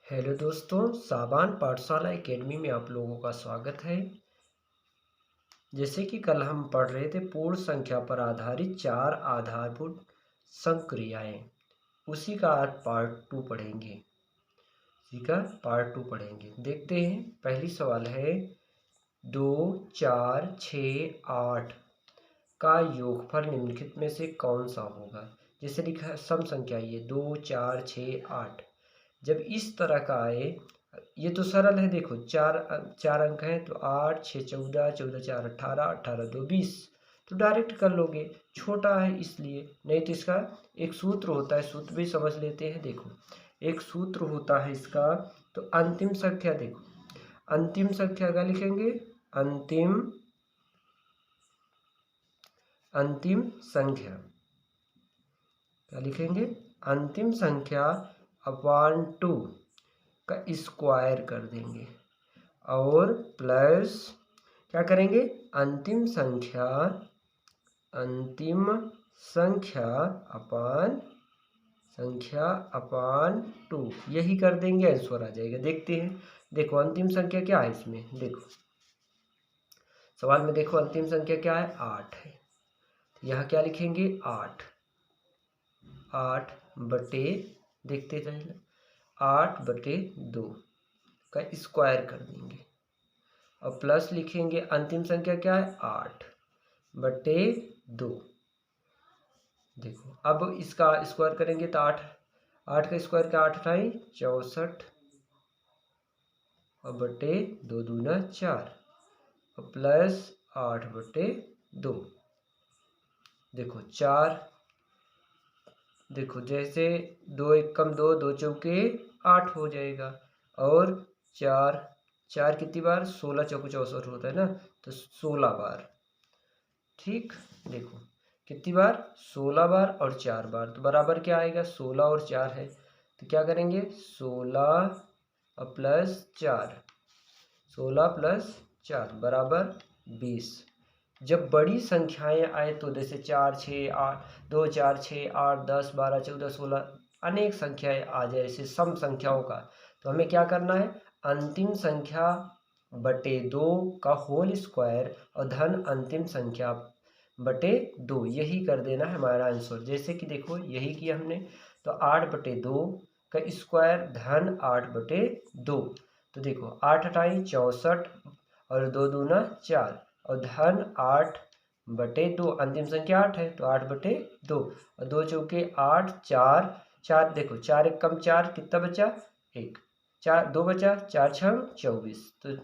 Hello दोस्तों, साबान पाठशाला academy में आप लोगों का स्वागत है। जैसे कि कल हम पढ़ रहे थे पूर्ण संख्या पर आधारित 4 आधारभूत संक्रियाएं, उसी का आज पार्ट 2 पढ़ेंगे। देखते हैं। पहली सवाल है 2, 4, 6, 8 का योगफल निम्नलिखित में से कौन सा होगा। जैसे लिखा है सम संख्या, ये 2, 4, 6, 8 जब इस तरह का आए, ये तो सरल है। देखो चार अंक हैं तो 8, 6, 14, 14, 4, 18, 18, 2, 20 तो डायरेक्ट कर लोगे। छोटा है इसलिए, नहीं तो इसका एक सूत्र होता है, सूत्र भी समझ लेते हैं। देखो एक सूत्र होता है इसका, तो अंतिम संख्या, देखो अंतिम संख्या क्या लिखेंगे, अंतिम संख्या क्या लिखेंगे, अंतिम संख्या अपॉन 2 का स्क्वायर कर देंगे और प्लस क्या करेंगे, अंतिम संख्या अपान 2 यही कर देंगे, आंसर आ जाएगा। देखते हैं। देखो अंतिम संख्या क्या है इसमें, देखो सवाल में देखो अंतिम संख्या क्या है, 8 है। यहाँ क्या लिखेंगे, 8 बटे, देखते जाइए 8/2 का स्क्वायर कर देंगे और प्लस लिखेंगे अंतिम संख्या क्या है, 8/2। देखो अब इसका स्क्वायर करेंगे तो 8 का स्क्वायर क्या, 8 × 64 और बटे 2 दूना 4 और प्लस 8/2। देखो 4, देखो जैसे 2 एकम 2, 2 चौके 8 हो जाएगा और 4 कितनी बार, 16 चौके 64 होता है ना, तो 16 बार। ठीक, देखो कितनी बार, 16 बार और 4 बार, तो बराबर क्या आएगा, 16 और 4 है तो क्या करेंगे, 16 और प्लस 4, 16 प्लस 4 बराबर 20। जब बड़ी संख्याएं आए तो जैसे 4, 6, 8, 2, 4, 6, 8, 10, 12, 14, 16 अनेक संख्याएं आ जाए ऐसे सम संख्याओं का, तो हमें क्या करना है, अंतिम संख्या बटे 2 का होल स्क्वायर और धन अंतिम संख्या बटे 2 यही कर देना है हमारा आंसर। जैसे कि देखो यही किया हमने, तो 8/2 का स्क्वायर धन 8/2। तो देखो 8 × 64 और 2 दूना 4 और धन 8/2, अंतिम संख्या 8 है तो 8/2 और 2 चौके 8, 4 देखो 4 एकम 4 कितना बचा, 1, 4 2 बचा, 4 6 24 तो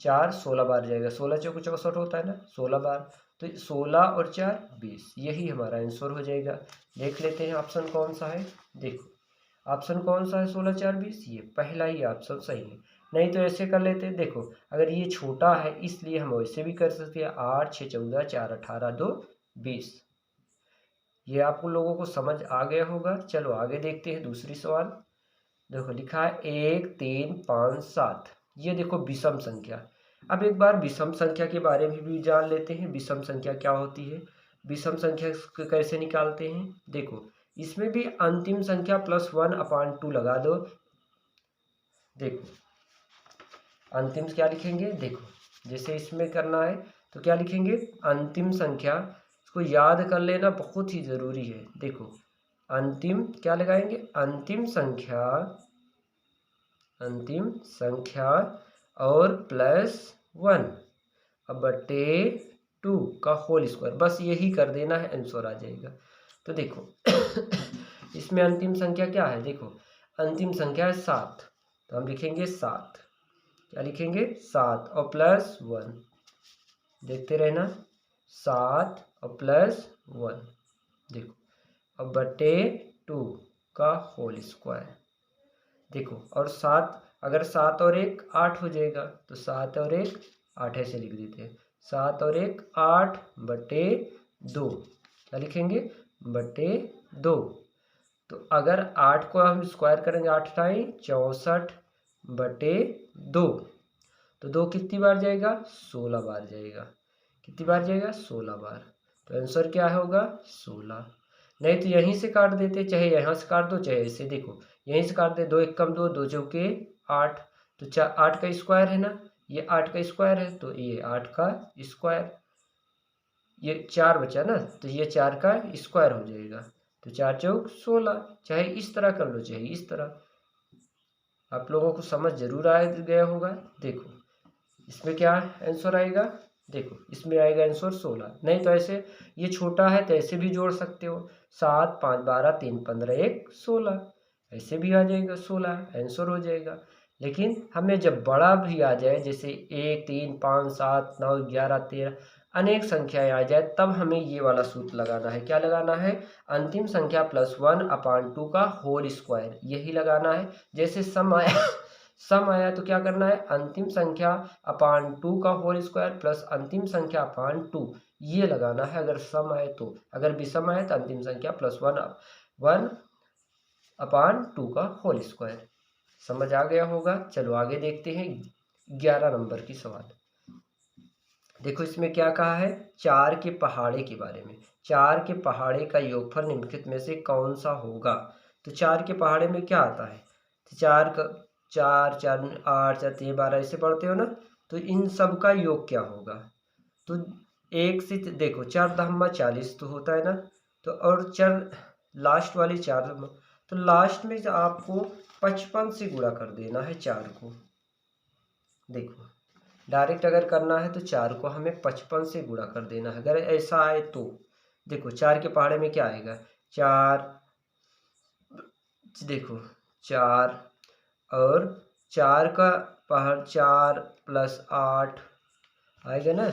4 16 बार जाएगा, 16 चौके 64 होता है ना, 16 बार, तो 16 और 4 20 यही हमारा आंसर हो जाएगा। देख लेते हैं ऑप्शन कौन सा है। देखो ऑप्शन कौन सा है, 16, 4, 20, ये पहला ही ऑप्शन सही है। नहीं तो ऐसे कर लेते हैं, देखो अगर ये छोटा है इसलिए हम वैसे भी कर सकते हैं, 8, 6, 14, 4, 18, 2, 20। ये आप लोगों को समझ आ गया होगा। चलो आगे देखते हैं दूसरी सवाल। देखो लिखा है 1, 3, 5, 7, ये देखो विषम संख्या। अब एक बार विषम संख्या के बारे में भी जान लेते हैं, विषम संख्या क्या होती है, विषम संख्या कैसे निकालते हैं। देखो इसमें भी अंतिम संख्या +1/2 लगा दो। देखो अंतिम क्या लिखेंगे, देखो जैसे इसमें करना है तो क्या लिखेंगे, अंतिम संख्या, इसको याद कर लेना बहुत ही ज़रूरी है। देखो अंतिम क्या लगाएंगे, अंतिम संख्या और +1 अब बटे 2 का होल स्क्वायर, बस यही कर देना है, आंसर आ जाएगा। तो देखो इसमें अंतिम संख्या क्या है, देखो अंतिम संख्या है 7 तो हम लिखेंगे 7, क्या लिखेंगे 7 और +1, देखते रहना 7 और +1, देखो अब बटे 2 का होल स्क्वायर। देखो और 7, अगर 7 और 1 8 हो जाएगा, तो 7 और 1 8 ऐसे लिख देते हैं, 7 और 1 8/2, क्या लिखेंगे बटे 2। तो अगर 8 को हम स्क्वायर करेंगे, 8 × 64/2, तो 2 कितनी बार जाएगा, 16 बार जाएगा। कितनी बार जाएगा, 16 बार। तो आंसर क्या होगा, 16। नहीं तो यहीं से काट देते, चाहे यहाँ से काट दो चाहे ऐसे। देखो यहीं से काट दे, 2 एक कम 2, 2 चौके 8, तो 8 का स्क्वायर है ना, ये 8 का स्क्वायर है, तो ये 8 का स्क्वायर, ये 4 बचा ना, तो ये 4 का स्क्वायर हो जाएगा, तो 4 चौक 16। चाहे इस तरह कर लो चाहे इस तरह, आप लोगों को समझ जरूर आ गया होगा। देखो इसमें क्या आंसर आएगा, देखो इसमें आएगा आंसर 16। नहीं तो ऐसे ये छोटा है तो ऐसे भी जोड़ सकते हो, 7 5 12 3 15 1 16, ऐसे भी आ जाएगा 16 आंसर हो जाएगा। लेकिन हमें जब बड़ा भी आ जाए, जैसे 1 3 5 7 9 11 13 अनेक संख्याएं आ जाए, तब हमें ये वाला सूत्र लगाना है। क्या लगाना है, अंतिम संख्या +1/2 का होल स्क्वायर, यही लगाना है। जैसे सम आया तो क्या करना है, अंतिम संख्या अपान 2 का होल स्क्वायर प्लस अंतिम संख्या अपान 2, ये लगाना है अगर सम आए तो। अगर विषम आए तो अंतिम संख्या +1/2 का होल स्क्वायर। समझ आ गया होगा। चलो आगे देखते हैं 11 नंबर की सवाल। देखो इसमें क्या कहा है, 4 के पहाड़े के बारे में। 4 के पहाड़े का योगफल निम्नलिखित में से कौन सा होगा। तो 4 के पहाड़े में क्या आता है, तो 4 का 4 4 8 4 3 12 ऐसे पढ़ते हो ना, तो इन सब का योग क्या होगा। तो 1 से देखो 4 दहम्मा 40 तो होता है ना, तो और 4 लास्ट वाली 4, तो लास्ट में आपको 55 से गुणा कर देना है 4 को। देखो डायरेक्ट अगर करना है तो 4 को हमें 55 से गुणा कर देना है, अगर ऐसा आए तो। देखो 4 के पहाड़े में क्या आएगा, 4, देखो 4 और 4 का पहाड़ 4 + 8 आएगा ना,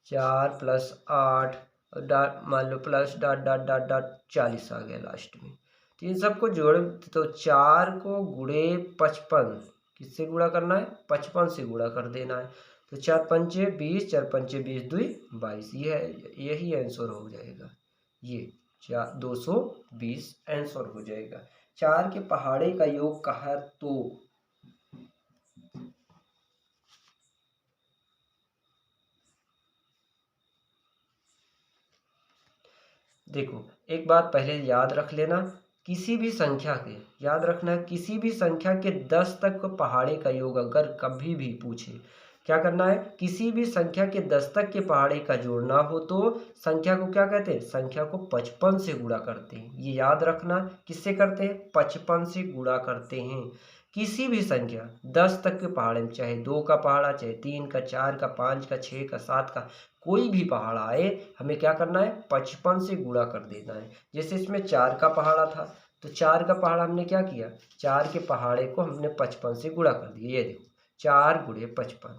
4 + 8 डॉट मान लो plus dot dot dot dot 40 आ गया लास्ट में। तो इन सबको जोड़, तो 4 को गुणे 55, किससे गुणा करना है, 55 से गुणा कर देना है। तो 4 पंचे 20, 4 पंचे 20 2 22, यही आंसर हो जाएगा। ये 220 आंसर हो जाएगा। 4 के पहाड़े का योग कहा तो देखो एक बात पहले याद रख लेना, किसी भी संख्या के, याद रखना किसी भी संख्या के 10 तक पहाड़े का योग अगर कभी भी पूछे, क्या करना है, किसी भी संख्या के 10 तक के पहाड़े का जोड़ना हो तो संख्या को क्या कहते हैं, संख्या को 55 से गुणा करते हैं। ये याद रखना, किससे करते हैं, 55 से गुणा करते हैं। किसी भी संख्या 10 तक के पहाड़े में, चाहे 2 का पहाड़ा, चाहे 3 का, 4 का, 5 का, 6 का, 7 का, कोई भी पहाड़ा आए, हमें क्या करना है, 55 से गुणा कर देना है। जैसे इसमें 4 का पहाड़ा था, तो 4 का पहाड़ा हमने क्या किया, 4 के पहाड़े को हमने 55 से गुणा कर दिया। ये देखो 4 गुणे 55,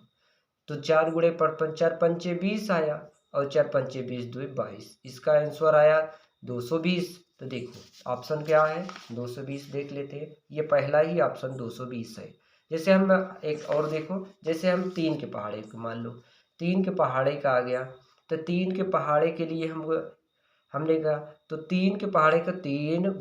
तो 4 गुणे 55, 4 पंचे 20 आया, और 4 पंचे 20 2 22, इसका आंसर आया 220। तो देखो ऑप्शन क्या है, 220 देख लेते हैं। ये पहला ही ऑप्शन 220 है। जैसे हम एक और देखो, जैसे हम 3 के पहाड़े को मान लो, 3 के पहाड़े का आ गया, तो 3 के पहाड़े के लिए हमने कहा, तो 3 के पहाड़े का 3